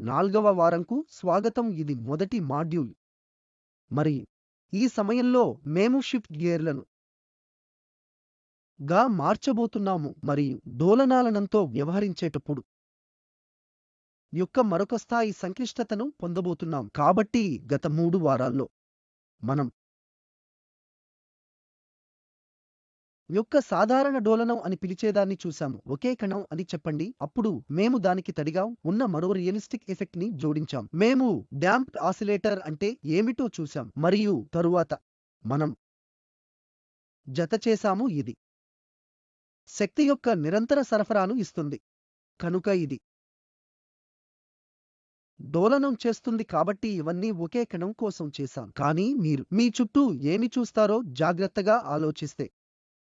4వ వారంకు స్వాగతం. ఇది మొదటి మాడ్యూల్. మరి ఈ సమయంలో మేము షిఫ్ట్ గేర్లను గా మార్చబోతున్నాము మరియు డోలనాలనంతో వ్యవహరించేటప్పుడు యొక్క మరొక స్థాయి సంక్లిష్టతను పొందబోతున్నాం. కాబట్టి గత 3 వారాల్లో మనం యొక్క సాధారణ డోలనం అని పిలిచేదాన్ని చూశాము. ఒకే కణం అని చెప్పండి. అప్పుడు మేము దానికి తడిగా ఉన్న మరో రియలిస్టిక్ ఎఫెక్ట్ ని జోడించాం. మేము డాంప్డ్ ఆసిలేటర్ అంటే ఏమిటో చూశాం మరియు తరువాత మనం జత చేశాము. ఇది శక్తి యొక్క నిరంతర సరఫరాను ఇస్తుంది కనుక ఇది డోలనం చేస్తుంది. కాబట్టి ఇవన్నీ ఒకే కణం కోసం చేశాం. కానీ మీరు మీ చుట్టూ ఏమి చూస్తారో జాగ్రత్తగా ఆలోచిస్తే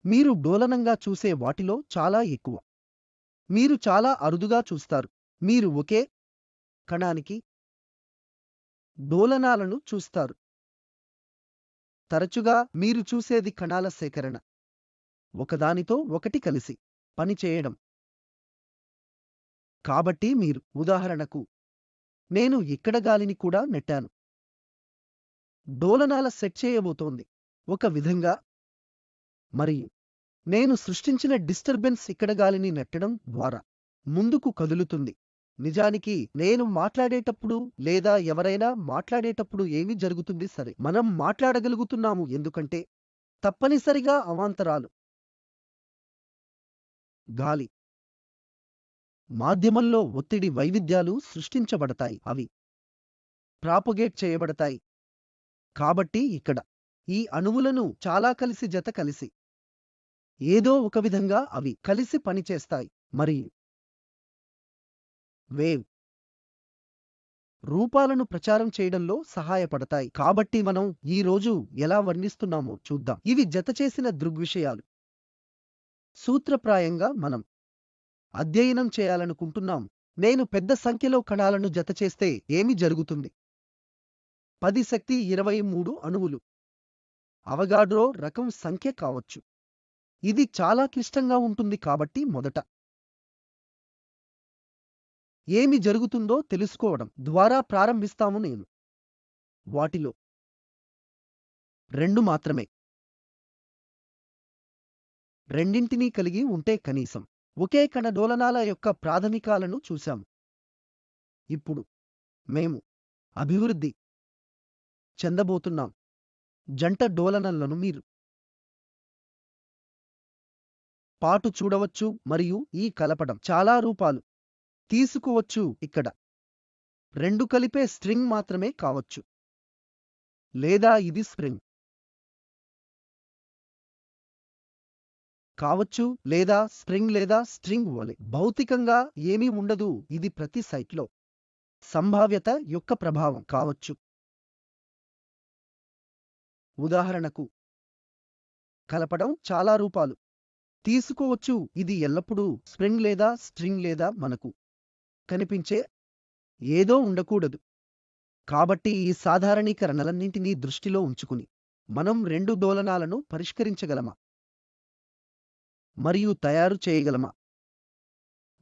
మీరు డోలనంగా చూసే వాటిలో చాలా ఎక్కువ మీరు చాలా అరుదుగా చూస్తారు. మీరు ఒకే కణానికి డోలనాలను చూస్తారు. తరచుగా మీరు చూసేది కణాల సేకరణ ఒకదానితో ఒకటి కలిసి పనిచేయడం. కాబట్టి మీరు ఉదాహరణకు నేను ఇక్కడ గాలిని కూడా నెట్టాను. డోలనాల సెట్ చేయబోతోంది ఒక విధంగా మరియు నేను సృష్టించిన డిస్టర్బెన్స్ ఇక్కడ గాలిని నెట్టడం ద్వారా ముందుకు కదులుతుంది. నిజానికి నేను మాట్లాడేటప్పుడు లేదా ఎవరైనా మాట్లాడేటప్పుడు ఏమి జరుగుతుంది? సరే, మనం మాట్లాడగలుగుతున్నాము ఎందుకంటే తప్పనిసరిగా అవాంతరాలు గాలి మాధ్యమంలో ఒత్తిడి వైవిధ్యాలు సృష్టించబడతాయి. అవి ప్రాపగేట్ చేయబడతాయి. కాబట్టి ఇక్కడ ఈ అణువులను చాలా కలిసి జత కలిసి ఏదో ఒక విధంగా అవి కలిసి పనిచేస్తాయి మరియు వేవ్ రూపాలను ప్రచారం చేయడంలో సహాయపడతాయి. కాబట్టి మనం ఈ రోజు ఎలా వర్ణిస్తున్నామో చూద్దాం. ఇవి జతచేసిన దృగ్విషయాలు. సూత్రప్రాయంగా మనం అధ్యయనం చేయాలనుకుంటున్నాం. నేను పెద్ద సంఖ్యలో కణాలను జతచేస్తే ఏమి జరుగుతుంది? 10 శక్తి 23 అణువులు అవగాడ్రో రకం సంఖ్య కావచ్చు. ఇది చాలా క్లిష్టంగా ఉంటుంది. కాబట్టి మొదట ఏమి జరుగుతుందో తెలుసుకోవడం ద్వారా ప్రారంభిస్తాము. నేను వాటిలో 2 మాత్రమే రెండింటినీ కలిగి ఉంటే కనీసం ఒకే కణ డోలనాల యొక్క ప్రాథమికాలను చూశాము. ఇప్పుడు మేము అభివృద్ధి చెందబోతున్నాం జంట డోలనాలను మీరు పాటు చూడవచ్చు మరియు ఈ కలపడం చాలా రూపాలు తీసుకోవచ్చు. ఇక్కడ 2 కలిపే స్ట్రింగ్ మాత్రమే కావచ్చు లేదా ఇది స్ప్రింగ్ కావచ్చు లేదా స్ప్రింగ్ లేదా స్ట్రింగ్ వలె. భౌతికంగా ఏమీ ఉండదు. ఇది ప్రతి సైట్లో సంభావ్యత యొక్క ప్రభావం కావచ్చు. ఉదాహరణకు కలపడం చాలా రూపాలు తీసుకోవచ్చు. ఇది ఎల్లప్పుడూ స్ప్రింగ్ లేదా స్ట్రింగ్ లేదా మనకు కనిపించే ఏదో ఉండకూడదు. కాబట్టి ఈ సాధారణీకరణలన్నింటినీ దృష్టిలో ఉంచుకుని మనం 2 డోలనాలను పరిష్కరించగలమా మరియు తయారు చేయగలమా?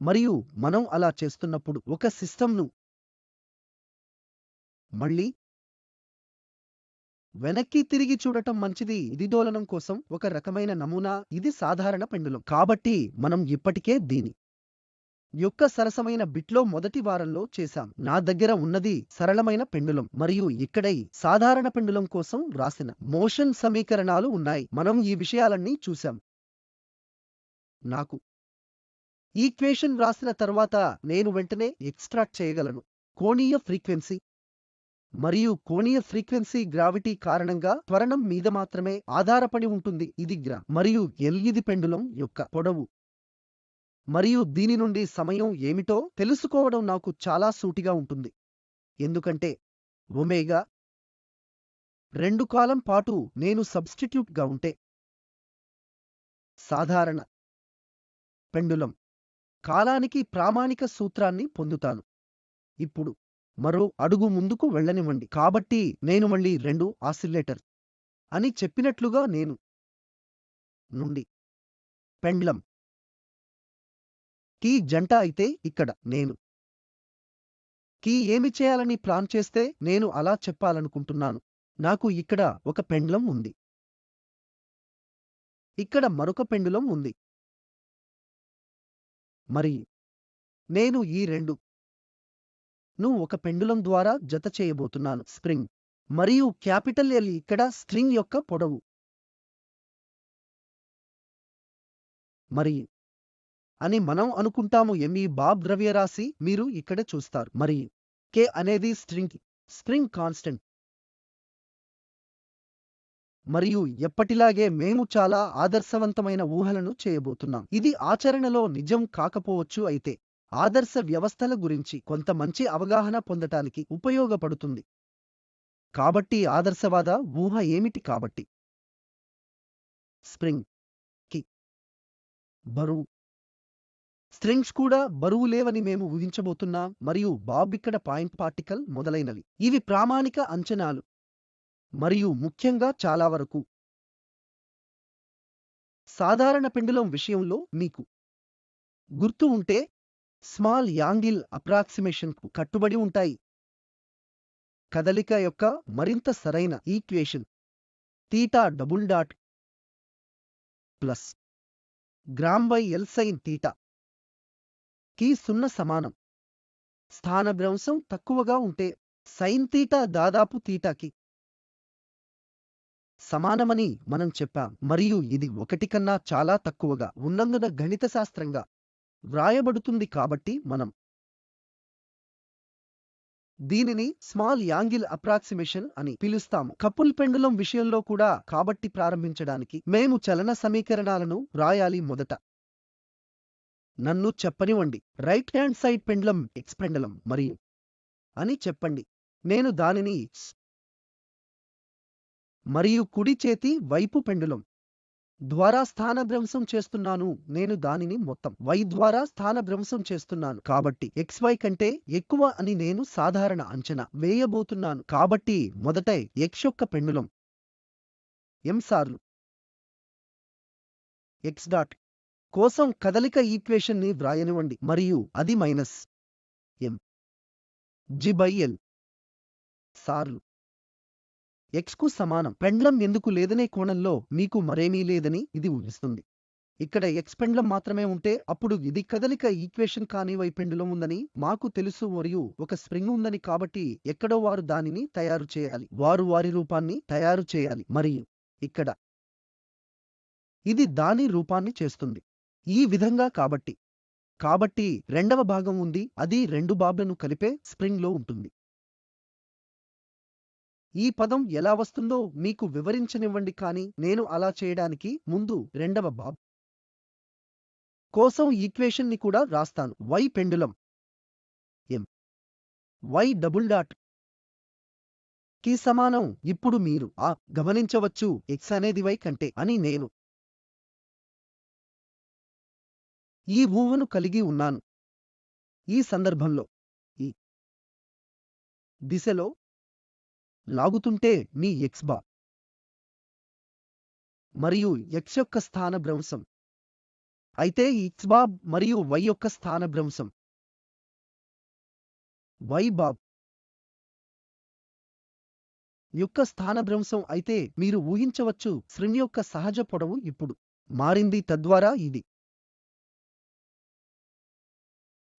మరియు మనం అలా చేస్తున్నప్పుడు ఒక సిస్టమ్ను మళ్ళీ వెనక్కి తిరిగి చూడటం మంచిది. ఇది డోలనం కోసం ఒక రకమైన నమూనా. ఇది సాధారణ పెండులం. కాబట్టి మనం ఇప్పటికే దీని యొక్క సరసమైన బిట్లో మొదటి వారంలో చేశాం. నా దగ్గర ఉన్నది సరళమైన పెండులం మరియు ఇక్కడ ఈ సాధారణ పెండులం కోసం రాసిన మోషన్ సమీకరణాలు ఉన్నాయి. మనం ఈ విషయాలన్నీ చూశాం. నాకు ఈక్వేషన్ రాసిన తర్వాత నేను వెంటనే ఎక్స్ట్రాక్ట్ చేయగలను. కోణీయ ఫ్రీక్వెన్సీ మరియు కోణీయ ఫ్రీక్వెన్సీ గ్రావిటీ కారణంగా త్వరణం మీద మాత్రమే ఆధారపడి ఉంటుంది. ఇది మరియు ఇది పెండులం యొక్క పొడవు మరియు దీని నుండి సమయం ఏమిటో తెలుసుకోవడం నాకు చాలా సూటిగా ఉంటుంది. ఎందుకంటే ఒమేగా 2 కాలం పాటు నేను సబ్స్టిట్యూట్ గా ఉంటే సాధారణ పెండులం కాలానికి ప్రామాణిక సూత్రాన్ని పొందుతాను. ఇప్పుడు మరో అడుగు ముందుకు వెళ్ళనివ్వండి. కాబట్టి నేను మళ్ళీ 2 ఆసిలేటర్ అని చెప్పినట్లుగా నేను నుండి పెండ్లం కి జంట అయితే ఇక్కడ నేను కి ఏమి చేయాలని ప్లాన్ చేస్తే నేను అలా చెప్పాలనుకుంటున్నాను. నాకు ఇక్కడ ఒక పెండ్లం ఉంది. ఇక్కడ మరొక పెండులం ఉంది. మరి నేను ఈ 2 ను ఒక పెండులం ద్వారా జత చేయబోతున్నాను. స్ప్రింగ్ మరియు క్యాపిటల్ ఎల్ ఇక్కడ స్ట్రింగ్ యొక్క పొడవు. మరి అని మనం అనుకుంటాము. ఈ బాబ్ ద్రవ్యరాశి మీరు ఇక్కడ చూస్తారు. మరి కే అనేది స్ప్రింగ్ కాన్స్టెంట్. మరియు ఎప్పటిలాగే మేము చాలా ఆదర్శవంతమైన ఊహలను చేయబోతున్నాం. ఇది ఆచరణలో నిజం కాకపోవచ్చు, అయితే ఆదర్శ వ్యవస్థల గురించి కొంత మంచి అవగాహన పొందటానికి ఉపయోగపడుతుంది. కాబట్టి ఆదర్శవాద ఊహ ఏమిటి? కాబట్టి స్ప్రింగ్ కి బరువు, స్ట్రింగ్స్ కూడా బరువు లేవని మేము ఊహించబోతున్నాం, మరియు బాబ్ ఇక్కడ పాయింట్ పార్టికల్ మొదలైనవి. ఇవి ప్రామాణిక అంచనాలు మరియు ముఖ్యంగా చాలా వరకు సాధారణ పెండులం విషయంలో మీకు గుర్తు ఉంటే స్మాల్ యాంగిల్ అప్రాక్సిమేషన్కు కట్టుబడి ఉంటాయి. కదలిక యొక్క మరింత సరైన equation theta double dot plus గ్రామ్/ఎల్ సైన్ తీటా కి 0 సమానం. స్థానభ్రంశం తక్కువగా ఉంటే సైన్ తీటా దాదాపు తీటాకి సమానమని మనం చెప్పాం, మరియు ఇది 1 కన్నా చాలా తక్కువగా ఉన్నందున గణితశాస్త్రంగా వ్రాయబడుతుంది. కాబట్టి మనం దీనిని స్మాల్ యాంగిల్ అప్రాక్సిమేషన్ అని పిలుస్తాము. కపుల్ పెండులం విషయంలో కూడా. కాబట్టి ప్రారంభించడానికి మేము చలన సమీకరణాలను వ్రాయాలి. మొదట నన్ను చెప్పనివ్వండి. Right hand side pendulum X pendulum మరియు అని చెప్పండి. నేను దానిని మరియు కుడి చేతి వైపు పెండులం ద్వారా స్థానభ్రంశం చేస్తున్నాను. నేను దానిని మొత్తం y ద్వారా స్థానభ్రంశం చేస్తున్నాను. కాబట్టి xy కంటే ఎక్కువ అని నేను సాధారణ అంచనా వేయబోతున్నాను. కాబట్టి మొదట x యొక్క పెండులం m సార్లు x డాట్ కోసం కదలిక ఈక్వేషన్ ని వ్రాయనివ్వండి, మరియు అది మైనస్ m g/l సార్లు x కు సమానం. పెండ్లం ఎందుకు లేదనే కోణంలో మీకు మరేమీ లేదని ఇది ఊహిస్తుంది. ఇక్కడ x పెండ్లం మాత్రమే ఉంటే అప్పుడు ఇది కదలిక ఈక్వేషన్ కాని y పెండులం ఉందని మాకు తెలుసు, మరియు ఒక స్ప్రింగ్ ఉందని. కాబట్టి ఎక్కడో వారు దానిని తయారు చేయాలి. వారు వారి రూపాన్ని తయారు చేయాలి, మరియు ఇక్కడ ఇది దాని రూపాన్ని చేస్తుంది ఈ విధంగా. కాబట్టి రెండవ భాగం ఉంది, అది 2 బాబ్లను కలిపే స్ప్రింగ్లో ఉంటుంది. ఈ పదం ఎలా వస్తుందో మీకు వివరించనివ్వండి, కానీ నేను అలా చేయడానికి ముందు రెండవ బాబ్ కోసం ఈక్వేషన్ ని కూడా రాస్తాను. y pendulum m y double dot కి సమానం. ఇప్పుడు మీరు గమనించవచ్చు, x అనేది y కంటే అని నేను ఈ ఊహను కలిగి ఉన్నాను. ఈ సందర్భంలో ఈ దిశలో లాగుతుంటే మీ x బార్ మరియు x యొక్క స్థానభ్రంశం అయితే x బాబ్ మరియు y యొక్క స్థానభ్రంశం y బాబ్ యొక్క స్థానభ్రంశం అయితే మీరు ఊహించవచ్చు స్ట్రింగ్ యొక్క సహజ పొడవు ఇప్పుడు మారింది. తద్వారా ఇది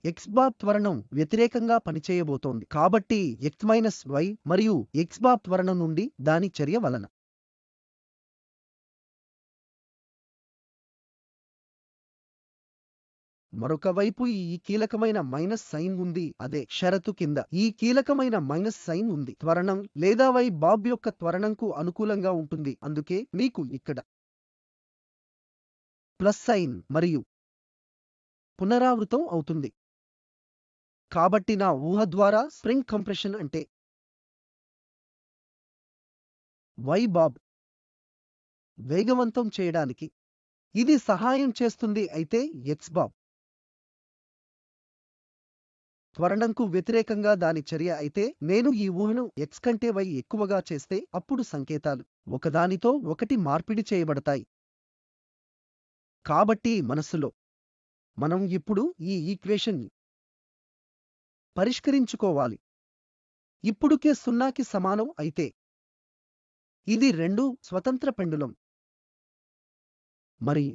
x బాబ్ త్వరణం వ్యతిరేకంగా పనిచేయబోతోంది. కాబట్టి x-y మరియు x బాబ్ త్వరణం నుండి దాని చర్య వలన మరొక వైపు ఈ కీలకమైన మైనస్ సైన్ ఉంది. అదే షరతు కింద ఈ కీలకమైన మైనస్ సైన్ ఉంది. త్వరణం లేదా y బాబ్ యొక్క త్వరణంకు అనుకూలంగా ఉంటుంది. అందుకే మీకు ఇక్కడ ప్లస్ సైన్ మరియు పునరావృతం అవుతుంది. కాబట్టి నా ఊహ ద్వారా స్ప్రింగ్ కంప్రెషన్ అంటే y బాబ్ వేగవంతం చేయడానికి ఇది సహాయం చేస్తుంది. అయితే x బాబ్ త్వరణంకు వ్యతిరేకంగా దాని చర్య అయితే నేను ఈ ఊహను x కంటే y ఎక్కువగా చేస్తే అప్పుడు సంకేతాలు ఒకదానితో ఒకటి మార్పిడి చేయబడతాయి. కాబట్టి మనస్సులో మనం ఇప్పుడు ఈ ఈక్వేషన్ పరిష్కరించుకోవాలి. ఇప్పుడు k 0కి సమానం అయితే ఇది 2 స్వతంత్ర పెండులం. మరి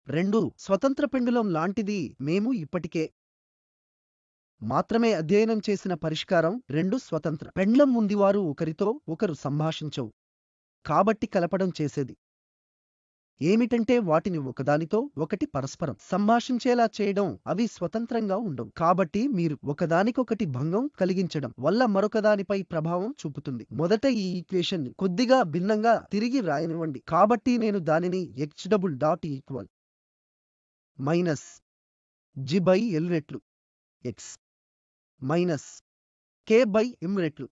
2 స్వతంత్ర పెండులం లాంటిది మేము ఇప్పటికే మాత్రమే అధ్యయనం చేసిన పరిష్కారం. 2 స్వతంత్ర పెండ్లం ఉంది, వారు ఒకరితో ఒకరు సంభాషించవు. కాబట్టి కలపడం చేసేది ఏమిటంటే వాటిని ఒకదానితో ఒకటి పరస్పరం సంభాషించేలా చేయడం. అవి స్వతంత్రంగా ఉండవు. కాబట్టి మీరు ఒకదానికొకటి భంగం కలిగించడం వల్ల మరొకదానిపై ప్రభావం చూపుతుంది. మొదట ఈ ఈక్వేషన్ ని కొద్దిగా భిన్నంగా తిరిగి వ్రాయనివ్వండి. కాబట్టి నేను దానిని x double dot equal minus g by l రెట్లు x minus k by m రెట్లు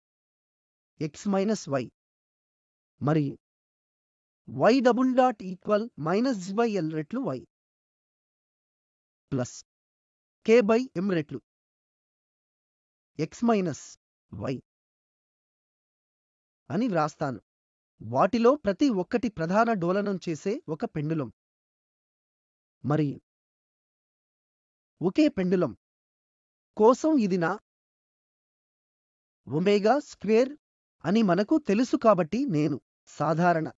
x మైనస్ y మరియు y double dot equal minus g by l రెట్లు y plus k by m రెట్లు x మైనస్ y అని వ్రాస్తాను. వాటిలో ప్రతి ఒక్కటి ప్రధాన డోలనం చేసే ఒక పెండులం. మరియు ఒకే పెండులం కోసం ఇది నా ఒమేగా స్క్వేర్ అని మనకు తెలుసు. కాబట్టి నేను సాధారణ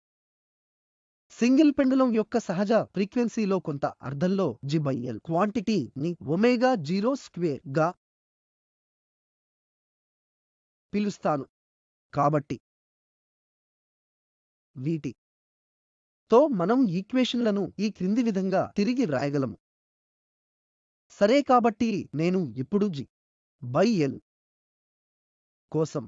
సింగిల్ పెండులం యొక్క సహజ ఫ్రీక్వెన్సీలో కొంత అర్థంలో g బై l క్వాంటిటీ ని ఒమేగా 0 స్క్వేర్ గా పిలుస్తాను. కాబట్టి వీటి తో మనం ఈక్వేషన్లను ఈ క్రింది విధంగా తిరిగి వ్రాయగలము. సరే, కాబట్టి నేను ఇప్పుడు g బై l కోసం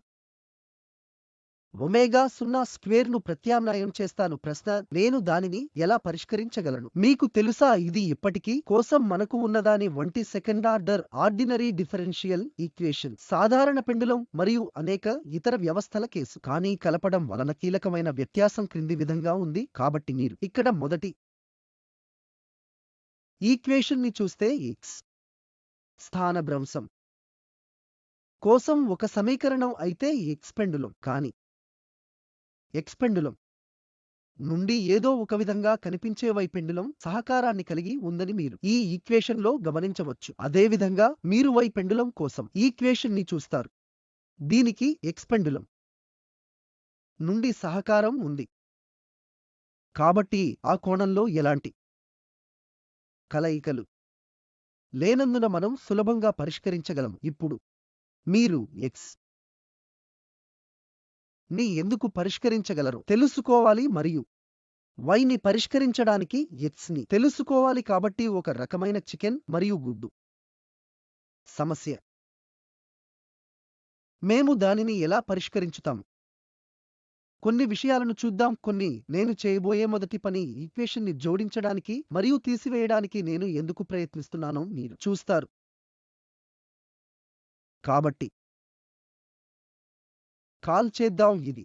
ఒమేగా 0 స్క్వేర్ ను ప్రత్యామ్నాయం చేస్తాను. ప్రశ్న: నేను దానిని ఎలా పరిష్కరించగలను? మీకు తెలుసా, ఇది ఇప్పటికీ కోసం మనకు ఉన్నదాని వంటి second order ordinary differential equation, సాధారణ పెండులం మరియు అనేక ఇతర వ్యవస్థల కేసు. కానీ కలపడం వలన కీలకమైన వ్యత్యాసం క్రింది విధంగా ఉంది. కాబట్టి మీరు ఇక్కడ మొదటి ఈక్వేషన్ ని చూస్తే x స్థానభ్రంశం కోసం ఒక సమీకరణం అయితే x పెండులం, కానీ x పెండులం నుండి ఏదో ఒక విధంగా కనిపించే y పెండులం సహకారాన్ని కలిగి ఉందని మీరు ఈ ఈక్వేషన్లో గమనించవచ్చు. అదేవిధంగా మీరు y పెండులం కోసం ఈక్వేషన్ ని చూస్తారు. దీనికి x పెండులం నుండి సహకారం ఉంది. కాబట్టి ఆ కోణంలో ఎలాంటి కలయికలు లేనందున మనం సులభంగా పరిష్కరించగలము. ఇప్పుడు మీరు x ని ఎందుకు పరిష్కరించగలరో తెలుసుకోవాలి మరియు y ని పరిష్కరించడానికి x ని తెలుసుకోవాలి. కాబట్టి ఒక రకమైన చికెన్ మరియు గుడ్డు సమస్య. మేము దానిని ఎలా పరిష్కరించుతాము? కొన్ని విషయాలను చూద్దాం. నేను చేయబోయే మొదటి పని ఈక్వేషన్ ని జోడించడానికి మరియు తీసివేయడానికి నేను ఎందుకు ప్రయత్నిస్తున్నానో మీరు చూస్తారు. కాబట్టి కాల్ చేద్దాం. ఇది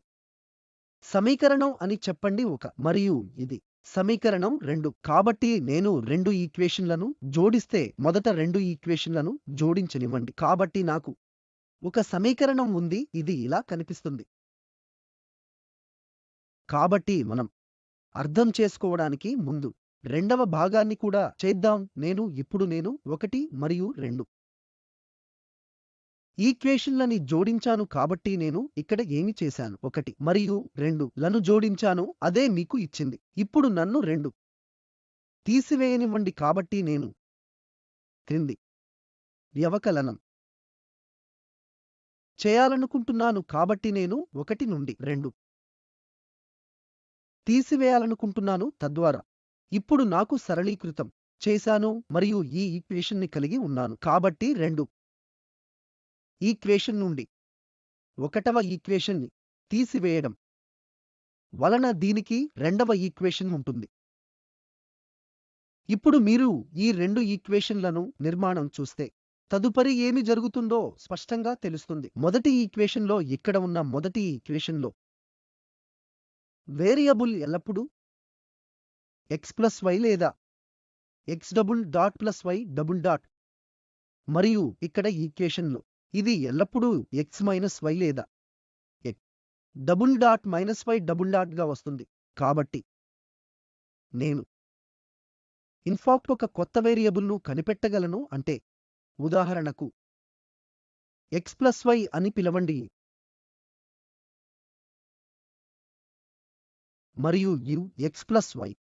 సమీకరణం అని చెప్పండి 1 మరియు ఇది సమీకరణం 2. కాబట్టి నేను 2 ఈక్వేషన్లను జోడిస్తే మొదట 2 ఈక్వేషన్లను జోడించనివ్వండి. కాబట్టి నాకు ఒక సమీకరణం ఉంది, ఇది ఇలా కనిపిస్తుంది. కాబట్టి మనం అర్థం చేసుకోవడానికి ముందు రెండవ భాగాన్ని కూడా చేద్దాం. నేను 1 మరియు 2 ఈక్వేషన్లని జోడించాను. కాబట్టి నేను ఇక్కడ ఏమి చేశాను, 1 మరియు 2 లను జోడించాను, అదే మీకు ఇచ్చింది. ఇప్పుడు నన్ను 2 తీసివేయనివ్వండి. కాబట్టి నేను క్రింది వ్యవకలనం చేయాలనుకుంటున్నాను. కాబట్టి నేను 1 నుండి 2 తీసివేయాలనుకుంటున్నాను. తద్వారా ఇప్పుడు నాకు సరళీకృతం చేశాను మరియు ఈ ఈక్వేషన్ ని కలిగి ఉన్నాను. కాబట్టి 2 ఈక్వేషన్ నుండి 1వ ఈక్వేషన్ ని తీసివేయడం వలన దీనికి 2వ ఈక్వేషన్ ఉంటుంది. ఇప్పుడు మీరు ఈ 2 ఈక్వేషన్లను నిర్మాణం చూస్తే తదుపరి ఏమి జరుగుతుందో స్పష్టంగా తెలుస్తుంది. మొదటి ఈక్వేషన్లో ఇక్కడ ఉన్న మొదటి ఈక్వేషన్లో వేరియబుల్ ఎల్లప్పుడూ x ప్లస్ y లేదా x double dot plus y double dot, మరియు ఇక్కడ ఈక్వేషన్లో ఇది ఎల్లప్పుడూ x మైనస్ y లేదా x double dot minus y double dot గా వస్తుంది. కాబట్టి నేను ఇన్ఫాక్ట్ ఒక కొత్త వేరియబుల్ను కనిపెట్టగలను. అంటే ఉదాహరణకు x ప్లస్ y అని పిలవండి మరియు u x plus y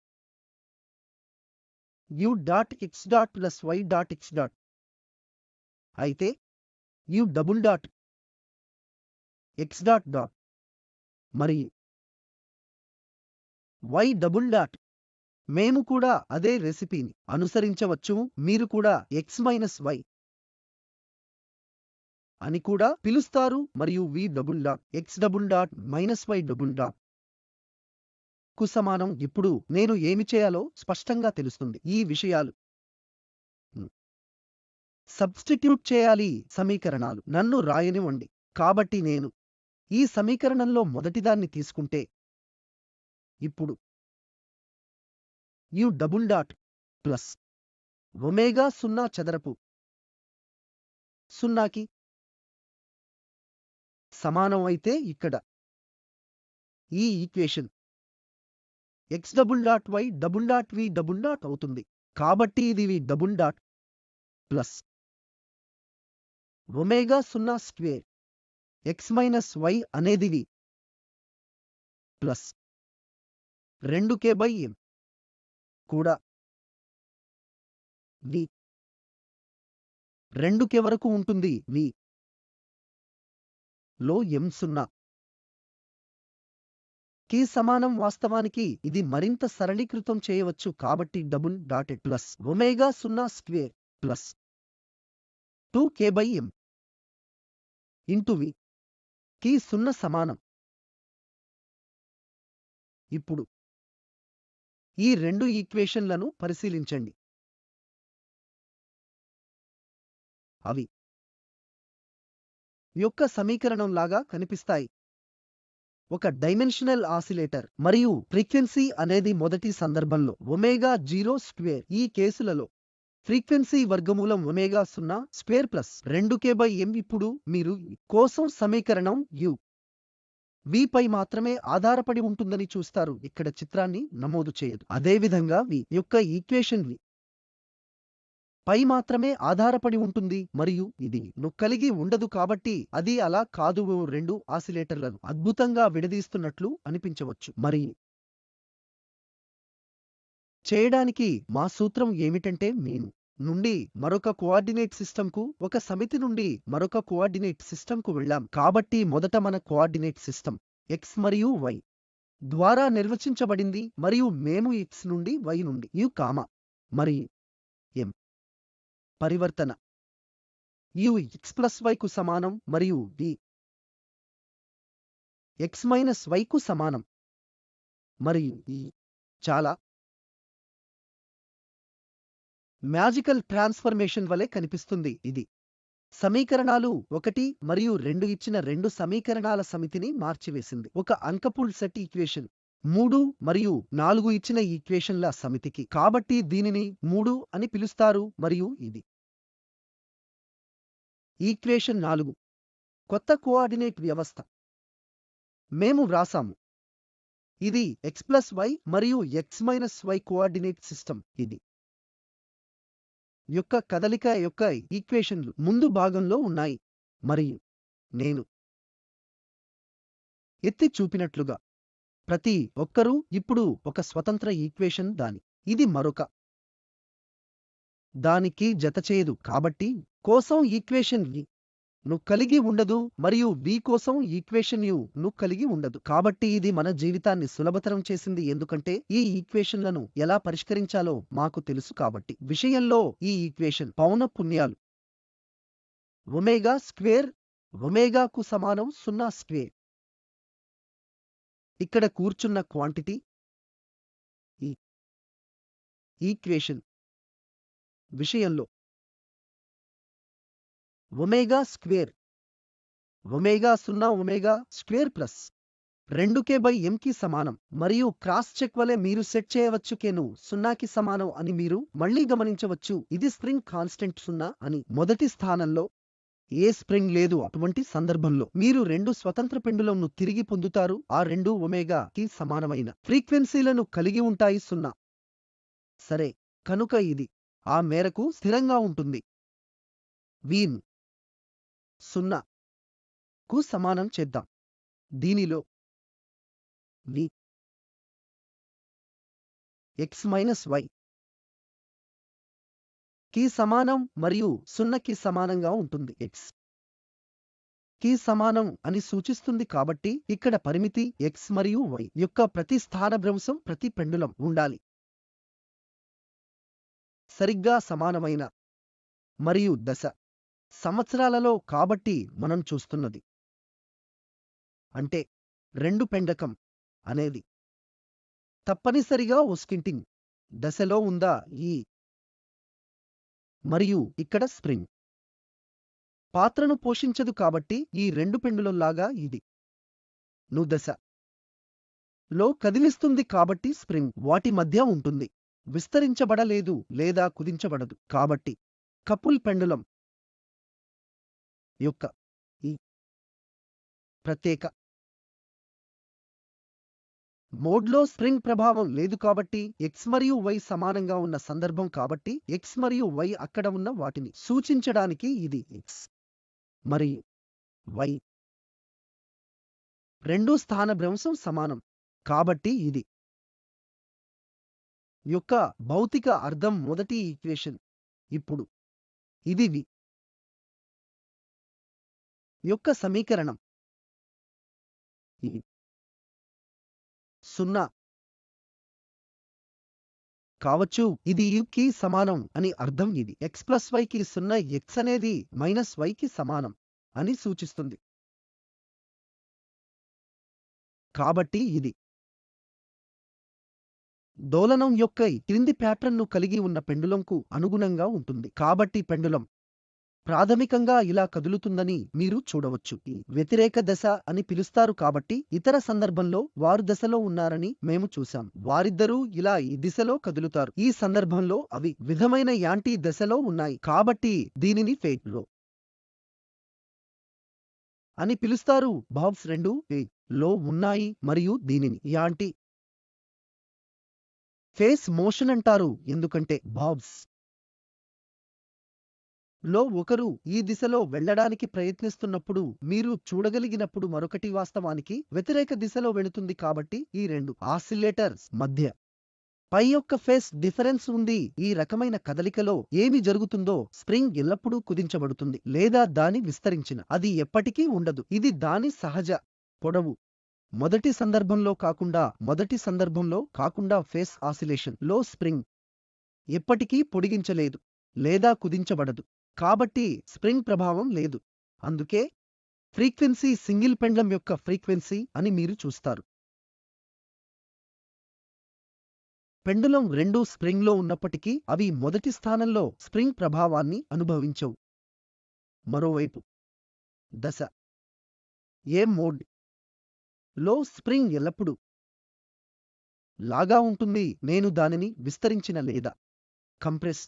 u dot x dot plus y dot x dot అయితే u double dot x dot dot మరియు y డబుల్ డాట్ మేము కూడా అదే రెసిపీని అనుసరించవచ్చు. మీరు కూడా x మైనస్ y అని కూడా పిలుస్తారు మరియు v double dot x double dot minus y double dot కు సమానం. ఇప్పుడు నేను ఏమి చేయాలో స్పష్టంగా తెలుస్తుంది. ఈ విషయాలు సబ్స్టిట్యూట్ చేయాలి. సమీకరణాలు నన్ను రాయనివ్వండి. కాబట్టి నేను ఈ సమీకరణంలో మొదటిదాన్ని తీసుకుంటే ఇప్పుడు u double dot plus omega 0 చదరపు 0కి సమానం అయితే ఇక్కడ ఈ equation x double dot y double dot v double dot అవుతుంది. కాబట్టి ఇది v double dot plus omega 0 square x minus y అనేది v ప్లస్ 2k/m కూడా v 2k వరకు ఉంటుంది. v లో m 0 కి సమానం. వాస్తవానికి ఇది మరింత సరళీకృతం చేయవచ్చు. కాబట్టి double dotted plus omega 0 square plus 2k/m into v కి 0 సమానం. ఇప్పుడు ఈ రెండు ఈక్వేషన్లను పరిశీలించండి. అవి యొక్క సమీకరణం లాగా కనిపిస్తాయి. ఒక డైమెన్షనల్ ఆసిలేటర్ మరియు ఫ్రీక్వెన్సీ అనేది మొదటి సందర్భంలో ఒమేగా 0 స్క్వేర్. ఈ కేసులలో ఫ్రీక్వెన్సీ వర్గమూలం ఒమేగా 0 స్క్వేర్ ప్లస్ 2k/m. ఇప్పుడు మీరు కోసం సమీకరణం u v పై మాత్రమే ఆధారపడి ఉంటుందని చూస్తారు. ఇక్కడ చిత్రాన్ని నమోదు చేయదు. అదేవిధంగా v యొక్క ఈక్వేషన్ v పై మాత్రమే ఆధారపడి ఉంటుంది మరియు ఇది ను కలిగి ఉండదు. కాబట్టి అది అలా కాదు. రెండు ఆసిలేటర్లను అద్భుతంగా విడదీస్తున్నట్లు అనిపించవచ్చు. మరి చేయడానికి మా సూత్రం ఏమిటంటే మేము నుండి మరొక కోఆర్డినేట్ సిస్టంకు ఒక సమితి నుండి మరొక కోఆర్డినేట్ సిస్టంకు వెళ్ళాం. కాబట్టి మొదట మన కోఆర్డినేట్ సిస్టం x మరియు y ద్వారా నిర్వచించబడింది మరియు మేము x నుండి y నుండి u మరియు m పరివర్తన u x ప్లస్ y కు సమానం మరియు v x మైనస్ y కు సమానం. మరియు ఈ చాలా మ్యాజికల్ ట్రాన్స్ఫర్మేషన్ వలె కనిపిస్తుంది. ఇది సమీకరణాలు 1 మరియు 2 ఇచ్చిన రెండు సమీకరణాల సమితిని మార్చివేసింది. ఒక అంకపుల్ సెట్ ఈక్వేషన్ 3 మరియు 4 ఇచ్చిన ఈక్వేషన్ల సమితికి. కాబట్టి దీనిని 3 అని పిలుస్తారు మరియు ఇది ఈక్వేషన్ 4 కొత్త కోఆర్డినేట్ వ్యవస్థ మేము వ్రాసాము. ఇది x ప్లస్ y మరియు x minus y coordinate system. ఇది యొక్క కదలిక యొక్క ఈక్వేషన్లు ముందు భాగంలో ఉన్నాయి మరియు నేను ఎత్తి చూపినట్లుగా ప్రతి ఒక్కరూ ఇప్పుడు ఒక స్వతంత్ర ఈక్వేషన్ ఇది మరొక దానికి జతచేయదు. కాబట్టి కోసం ఈక్వేషన్ v ను కలిగి ఉండదు మరియు v కోసం ఈక్వేషన్ u ను కలిగి ఉండదు. కాబట్టి ఇది మన జీవితాన్ని సులభతరం చేసింది ఎందుకంటే ఈ ఈక్వేషన్లను ఎలా పరిష్కరించాలో మాకు తెలుసు. కాబట్టి విషయంలో ఈ ఈక్వేషన్ పౌనఃపున్యాలు ఒమేగా స్క్వేర్ ఒమేగాకు సమానం 0 స్క్వేర్. ఇక్కడ కూర్చున్న క్వాంటిటీ ఈ ఈక్వేషన్ విషయంలో omega square omega 0 omega square plus 2k/m కి సమానం. మరియు క్రాస్ చెక్ వలె మీరు సెట్ చేయవచ్చు k ను 0కి సమానం అని మీరు మళ్ళీ గమనించవచ్చు. ఇది స్ప్రింగ్ కాన్స్టెంట్ 0 అని. మొదటి స్థానంలో ఏ స్ప్రింగ్ లేదు. అటువంటి సందర్భంలో మీరు రెండు స్వతంత్ర పెండులంను తిరిగి పొందుతారు. ఆ రెండు ఒమేగా కి సమానమైన ఫ్రీక్వెన్సీలను కలిగి ఉంటాయి. 0 సరే. కనుక ఇది ఆ మేరకు స్థిరంగా ఉంటుంది. v 0కు సమానం చేద్దాం. దీనిలో v x మైనస్ y కి సమానం మరియు 0కి సమానంగా ఉంటుంది. x కి సమానం అని సూచిస్తుంది కాబట్టి ఇక్కడ పరిమితి x మరియు y యొక్క ప్రతి స్థానభ్రంశం ప్రతి పెండులం ఉండాలి. సరిగ్గా సమానమైన మరియు దశ సంవత్సరాలలో కాబట్టి మనం చూస్తున్నది అంటే 2 పెండకం అనేది తప్పనిసరిగా ఒస్కింటింగ్ దశలో ఉందా ఈ మరియు ఇక్కడ స్ప్రింగ్ పాత్రను పోషించదు కాబట్టి ఈ 2 పెండులంలాగా ఇది ను దశ లో కదిలిస్తుంది కాబట్టి స్ప్రింగ్ వాటి మధ్య ఉంటుంది. విస్తరించబడలేదు లేదా కుదించబడదు కాబట్టి కపుల్ పెండులం యొక్క ఈ ప్రత్యేక మోడ్లో స్ప్రింగ్ ప్రభావం లేదు కాబట్టి x మరియు y సమానంగా ఉన్న సందర్భం కాబట్టి x మరియు y అక్కడ ఉన్న వాటిని సూచించడానికి ఇది x మరియు y రెండు స్థానభ్రంశం సమానం కాబట్టి ఇది యొక్క భౌతిక అర్థం మొదటి ఈక్వేషన్. ఇప్పుడు ఇది v యొక్క సమీకరణం ఇది 0 కావచ్చు. ఇది u కి సమానం అని అర్థం. ఇది x ప్లస్ y కి 0 x అనేది మైనస్ y కి సమానం అని సూచిస్తుంది కాబట్టి ఇది డోలనం యొక్క ఈ క్రింది ప్యాటర్న్ను కలిగి ఉన్న పెండులంకు అనుగుణంగా ఉంటుంది. కాబట్టి పెండులం ప్రాథమికంగా ఇలా కదులుతుందని మీరు చూడవచ్చు. ఈ వ్యతిరేక దశ అని పిలుస్తారు కాబట్టి ఇతర సందర్భంలో వారు దశలో ఉన్నారని మేము చూశాం. వారిద్దరూ ఇలా ఈ దిశలో కదులుతారు. ఈ సందర్భంలో అవి విధమైన యాంటీ దశలో ఉన్నాయి కాబట్టి దీనిని ఫేజ్ లో అని పిలుస్తారు. బాబ్స్ రెండు ఫేజ్ లో ఉన్నాయి మరియు దీనిని యాంటీ ఫేస్ మోషన్ అంటారు ఎందుకంటే బాబ్స్ లో ఒకరు ఈ దిశలో వెళ్ళడానికి ప్రయత్నిస్తున్నప్పుడు మీరు చూడగలిగినప్పుడు మరొకటి వాస్తవానికి వ్యతిరేక దిశలో వెళుతుంది కాబట్టి ఈ రెండు ఆసిలేటర్స్ మధ్య పై యొక్క ఫేస్ డిఫరెన్స్ ఉంది. ఈ రకమైన కదలికలో ఏమి జరుగుతుందో స్ప్రింగ్ ఎల్లప్పుడూ కుదించబడుతుంది లేదా దాని విస్తరించిన అది ఎప్పటికీ ఉండదు. ఇది దాని సహజ పొడవు మొదటి సందర్భంలో కాకుండా ఫేస్ ఆసిలేషన్ లో స్ప్రింగ్ ఎప్పటికీ పొడిగించలేదు లేదా కుదించబడదు కాబట్టి స్ప్రింగ్ ప్రభావం లేదు. అందుకే ఫ్రీక్వెన్సీ సింగిల్ పెండ్లం యొక్క ఫ్రీక్వెన్సీ అని మీరు చూస్తారు. పెండులం రెండు స్ప్రింగ్లో ఉన్నప్పటికీ అవి మొదటి స్థానంలో స్ప్రింగ్ ప్రభావాన్ని అనుభవించవు. మరోవైపు దశ ఏ మోడ్ లో స్ప్రింగ్ ఎల్లప్పుడూ లాగా ఉంటుంది. నేను దానిని విస్తరించిన లేదా కంప్రెస్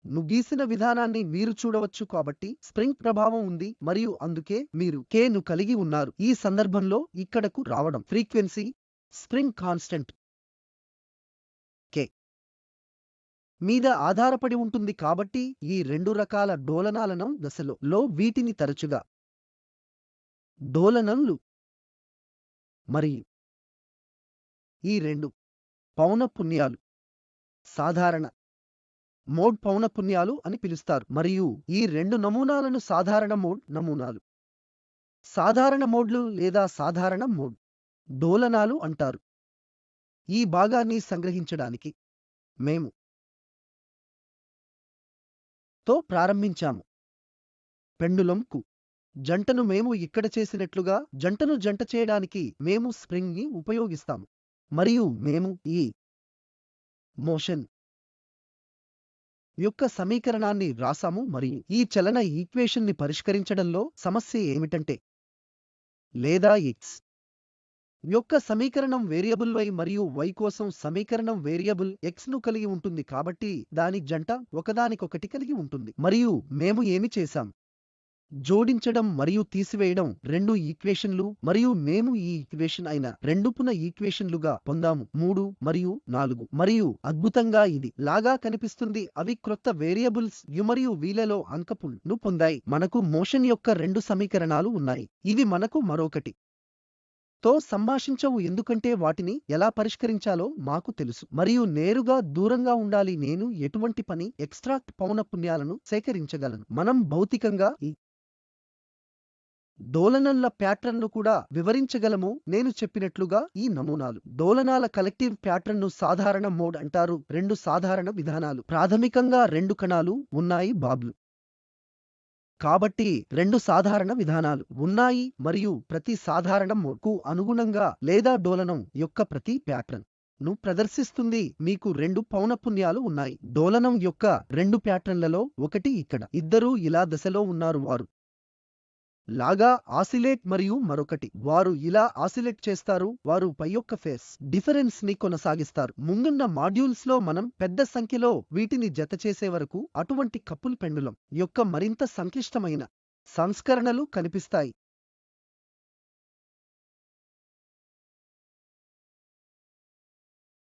ను గీసిన విధానాన్ని మీరు చూడవచ్చు కాబట్టి స్ప్రింగ్ ప్రభావం ఉంది మరియు అందుకే మీరు k ను కలిగి ఉన్నారు. ఈ సందర్భంలో ఇక్కడకు రావడం ఫ్రీక్వెన్సీ స్ప్రింగ్ కాన్స్టెంట్ k మీద ఆధారపడి ఉంటుంది కాబట్టి ఈ రెండు రకాల డోలనాలను దశలో వీటిని తరచుగా డోలనంలు మరియు ఈ రెండు పౌనఃపున్యాలు సాధారణ మోడ్ పౌనఃపున్యాలు అని పిలుస్తారు మరియు ఈ రెండు నమూనాలను సాధారణ మోడ్ నమూనాలు సాధారణ మోడ్లు లేదా సాధారణ మోడ్ డోలనాలు అంటారు. ఈ భాగాన్ని సంగ్రహించడానికి మేము తో ప్రారంభించాము. పెండులంకు జంటను మేము ఇక్కడ చేసినట్లుగా జంటను జంట చేయడానికి మేము స్ప్రింగ్ ని ఉపయోగిస్తాము మరియు మేము ఈ మోషన్ యొక్క సమీకరణాన్ని రాసాము మరియు ఈ చలన ఈక్వేషన్ ని పరిష్కరించడంలో సమస్య ఏమిటంటే లేదా x యొక్క సమీకరణం వేరియబుల్ y మరియు y కోసం సమీకరణం వేరియబుల్ x ను కలిగి ఉంటుంది కాబట్టి దాని జంట ఒకదానికొకటి కలిగి ఉంటుంది. మరియు మేము ఏమి చేశాం జోడించడం మరియు తీసివేయడం రెండు ఈక్వేషన్లు మరియు మేము ఈ ఈక్వేషన్ అయిన రెండు పునః ఈక్వేషన్లుగా పొందాము 3 మరియు 4 మరియు అద్భుతంగా ఇది లాగా కనిపిస్తుంది అవి క్రొత్త వేరియబుల్స్ యు మరియు వీలలో అంకపుల్ పొందాయి మనకు మోషన్ యొక్క రెండు సమీకరణాలు ఉన్నాయి ఇవి మనకు మరొకటి తో సంభాషించవు ఎందుకంటే వాటిని ఎలా పరిష్కరించాలో మాకు తెలుసు మరియు నేరుగా దూరంగా ఉండాలి నేను ఎటువంటి పని ఎక్స్ట్రాక్ట్ పౌనఃపున్యాలను సేకరించగలను మనం భౌతికంగా ఈ డోలనల్ల ప్యాట్రన్ను కూడా వివరించగలము నేను చెప్పినట్లుగా ఈ నమూనాలు డోలనాల కలెక్టివ్ ప్యాట్రన్ను సాధారణ మోడ్ అంటారు రెండు సాధారణ విధానాలు ప్రాథమికంగా రెండు కణాలు ఉన్నాయి బాబ్లు కాబట్టి రెండు సాధారణ విధానాలు ఉన్నాయి మరియు ప్రతి సాధారణ మోడ్కు అనుగుణంగా లేదా డోలనం యొక్క ప్రతి ప్యాట్రన్ ను ప్రదర్శిస్తుంది మీకు రెండు పౌనఃపున్యాలు ఉన్నాయి డోలనం యొక్క రెండు ప్యాట్రన్లలో ఒకటి ఇక్కడ ఇద్దరూ ఇలా దశలో ఉన్నారు వారు లాగా ఆసిలేట్ మరియు మరొకటి వారు ఇలా ఆసిలేట్ చేస్తారు వారు పై యొక్క ఫేస్ డిఫరెన్స్ ని కొనసాగిస్తారు ముందున్న మాడ్యూల్స్ లో మనం పెద్ద సంఖ్యలో వీటిని జతచేసే వరకు అటువంటి కపుల్ పెండులం యొక్క మరింత సంక్లిష్టమైన సంస్కరణలు కనిపిస్తాయి